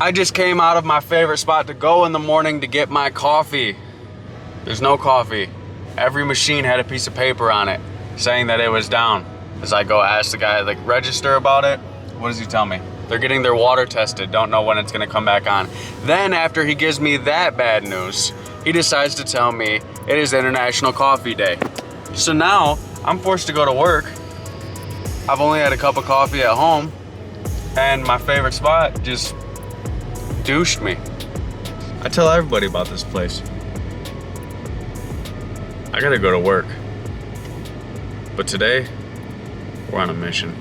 I just came out of my favorite spot to go in the morning to get my coffee. There's no coffee. Every machine had a piece of paper on it saying that it was down. As I go ask the guy at the register about it, what does he tell me? They're getting their water tested, don't know when it's gonna come back on. Then after he gives me that bad news, he decides to tell me it is International Coffee Day. So now I'm forced to go to work. I've only had a cup of coffee at home, and my favorite spot just douched me. I tell everybody about this place. I gotta go to work. But today, we're on a mission.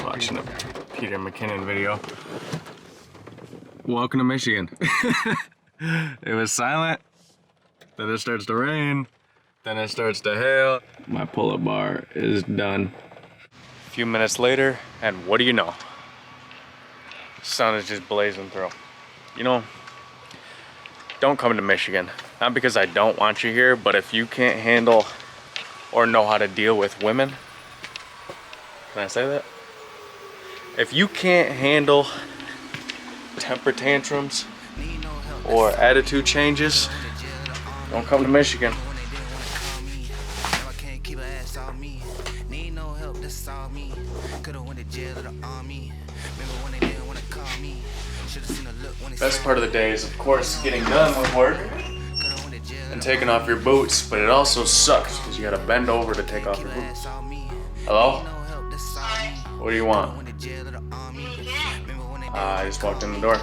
Watching a Peter McKinnon video. Welcome to Michigan. It was silent, then it starts to rain, then it starts to hail. My pull-up bar is done. A few minutes later, and what do you know? The sun is just blazing through. You know, don't come to Michigan. Not because I don't want you here, but if you can't handle or know how to deal with women, can I say that? If you can't handle temper tantrums or attitude changes, don't come to Michigan. Best part of the day is, of course, getting done with work and taking off your boots, but it also sucks because you gotta bend over to take off your boots. Hello? What do you want? I just walked in the door.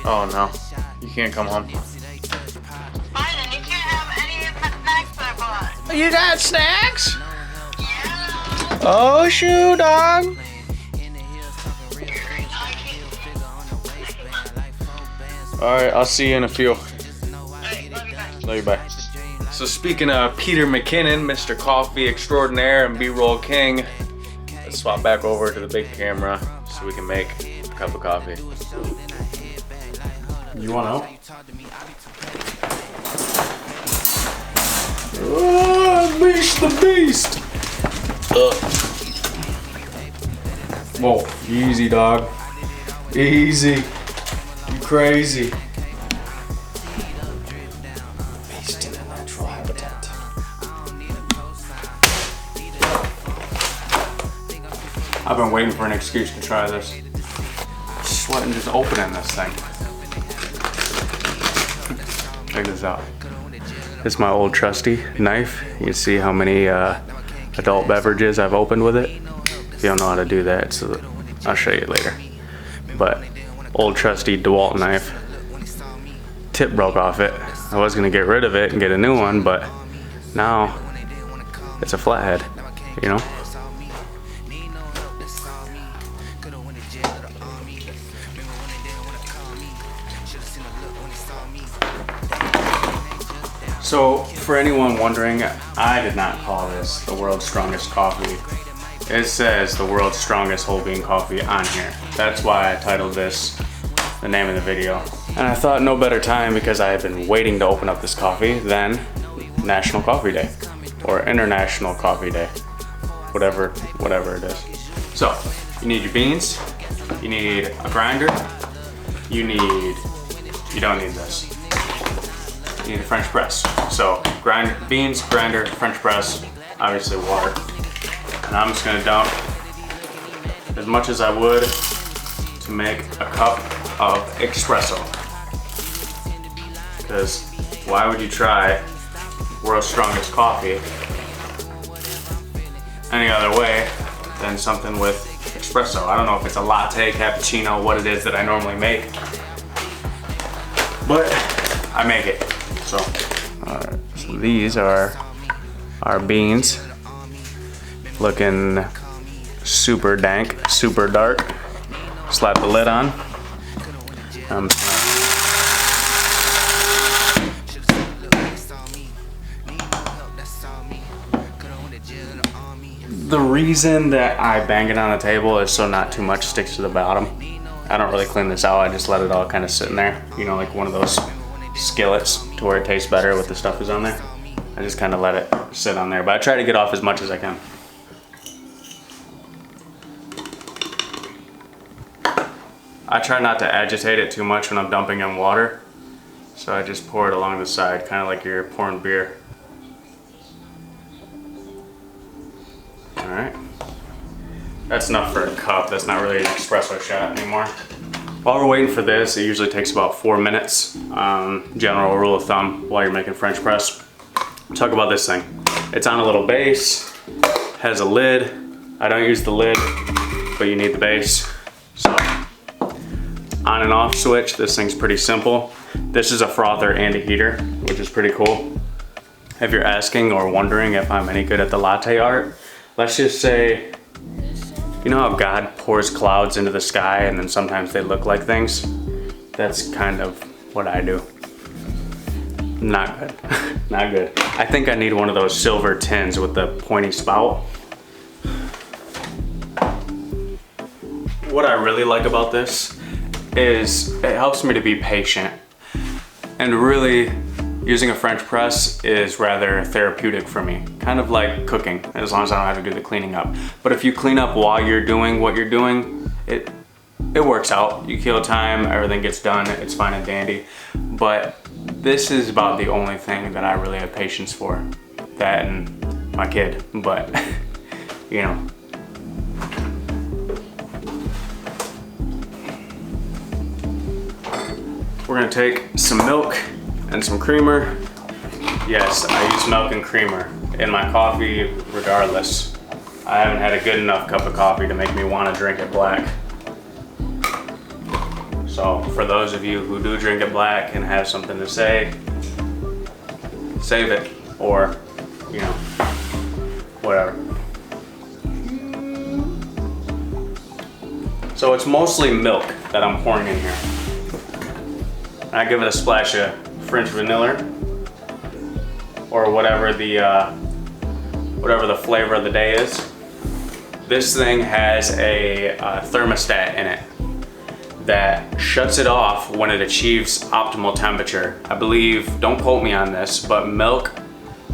Oh no, you can't come home. You got snacks? Oh shoot, dog. Alright, I'll see you in a few. Love you, bye. So speaking of Peter McKinnon, Mr. Coffee Extraordinaire and B-Roll King, let's swap back over to the big camera so we can make a cup of coffee. You want out? Unleash the beast! Whoa, easy dog. Easy. You crazy. Beast in a natural habitat. I've been waiting for an excuse to try this. Sweating just opening this thing. Check this out. This is my old trusty knife. You can see how many adult beverages I've opened with it. If you don't know how to do that, so I'll show you later. But old trusty DeWalt knife. Tip broke off it. I was gonna get rid of it and get a new one, but now it's a flathead, you know? So, for anyone wondering, I did not call this the world's strongest coffee. It says the world's strongest whole bean coffee on here. That's why I titled this the name of the video. And I thought no better time, because I have been waiting to open up this coffee, than National Coffee Day. Or International Coffee Day. Whatever it is. So, you need your beans, you need a grinder, you don't need this. You need a French press. So beans, grinder, French press, obviously water. And I'm just gonna dump as much as I would to make a cup of espresso. Because why would you try world's strongest coffee any other way than something with espresso? I don't know if it's a latte, cappuccino, what it is that I normally make, but I make it. So Alright, so these are our beans. Looking super dank, super dark. Slap the lid on. The reason that I bang it on the table is so not too much sticks to the bottom. I don't really clean this out, I just let it all kind of sit in there. You know, like one of those skillets to where it tastes better with the stuff is on there. I just kind of let it sit on there, but I try to get off as much as I can. I try not to agitate it too much when I'm dumping in water, so I just pour it along the side, kind of like you're pouring beer. Alright. That's enough for a cup. That's not really an espresso shot anymore. While we're waiting for this, it usually takes about 4 minutes. General rule of thumb while you're making French press. Talk about this thing. It's on a little base, has a lid. I don't use the lid, but you need the base. So, on and off switch, this thing's pretty simple. This is a frother and a heater, which is pretty cool. If you're asking or wondering if I'm any good at the latte art, let's just say, you know how God pours clouds into the sky and then sometimes they look like things? That's kind of what I do. Not good, not good. I think I need one of those silver tins with the pointy spout. What I really like about this is it helps me to be patient. And really, using a French press is rather therapeutic for me. Kind of like cooking, as long as I don't have to do the cleaning up. But if you clean up while you're doing what you're doing, it works out. You kill time, everything gets done, it's fine and dandy. But this is about the only thing that I really have patience for. That and my kid, but you know. We're gonna take some milk and some creamer. Yes, I use milk and creamer in my coffee regardless. I haven't had a good enough cup of coffee to make me want to drink it black. So for those of you who do drink it black and have something to say, save it, or, you know, whatever. So it's mostly milk that I'm pouring in here. I give it a splash of French vanilla, or whatever the flavor of the day is. This thing has a thermostat in it that shuts it off when it achieves optimal temperature. I believe, don't quote me on this, but milk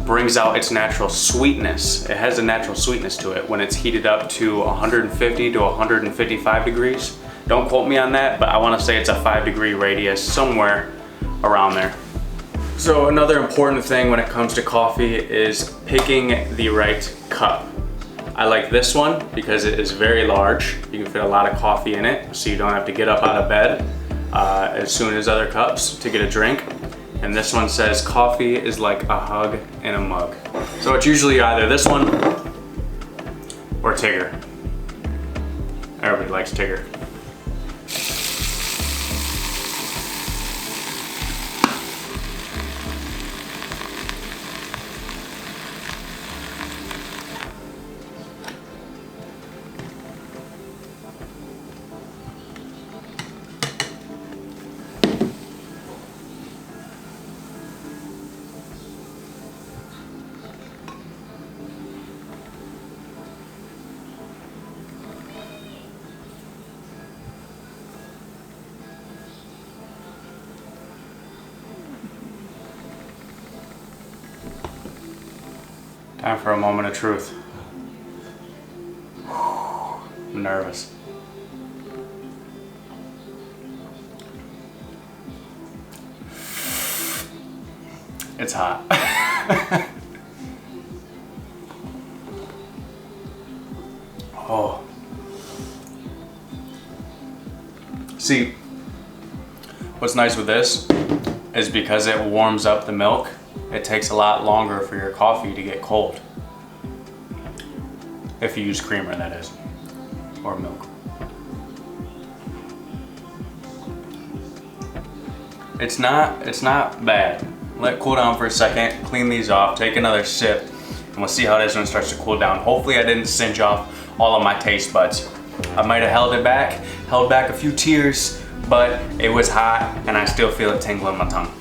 brings out its natural sweetness. It has a natural sweetness to it when it's heated up to 150 to 155 degrees. Don't quote me on that, but I want to say it's a 5-degree radius, somewhere around there. So another important thing when it comes to coffee is picking the right cup. I like this one because it is very large. You can fit a lot of coffee in it, so you don't have to get up out of bed as soon as other cups to get a drink. And this one says, coffee is like a hug in a mug. So it's usually either this one or Tigger. Everybody likes Tigger. Time for a moment of truth. I'm nervous. It's hot. Oh. See, what's nice with this is because it warms up the milk, it takes a lot longer for your coffee to get cold. If you use creamer, that is, or milk. It's not bad. let it cool down for a second, clean these off, take another sip, and we'll see how this one starts to cool down. Hopefully I didn't singe off all of my taste buds. I might have held back a few tears, but it was hot and I still feel it tingle in my tongue.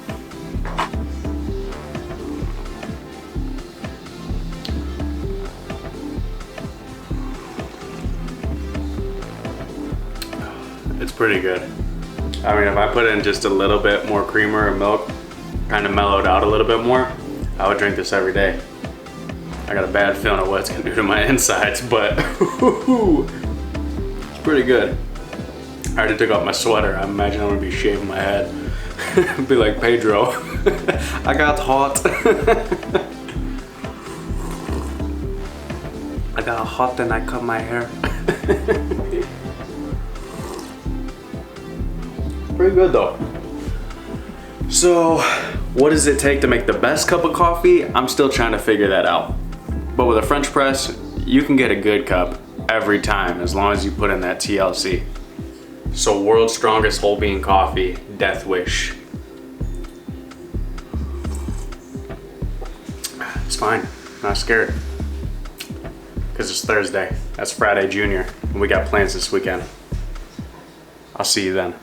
It's pretty good. I mean, if I put in just a little bit more creamer and milk, kind of mellowed out a little bit more, I would drink this every day. I got a bad feeling of what it's gonna do to my insides, but it's pretty good. I already took off my sweater. I imagine I'm gonna be shaving my head. Be like Pedro. I got hot. I got hot and I cut my hair. Pretty good though. So, what does it take to make the best cup of coffee? I'm still trying to figure that out. But with a French press, you can get a good cup every time as long as you put in that TLC. So, world's strongest whole bean coffee, Death Wish. It's fine, I'm not scared. Because it's Thursday, that's Friday Junior, and we got plans this weekend. I'll see you then.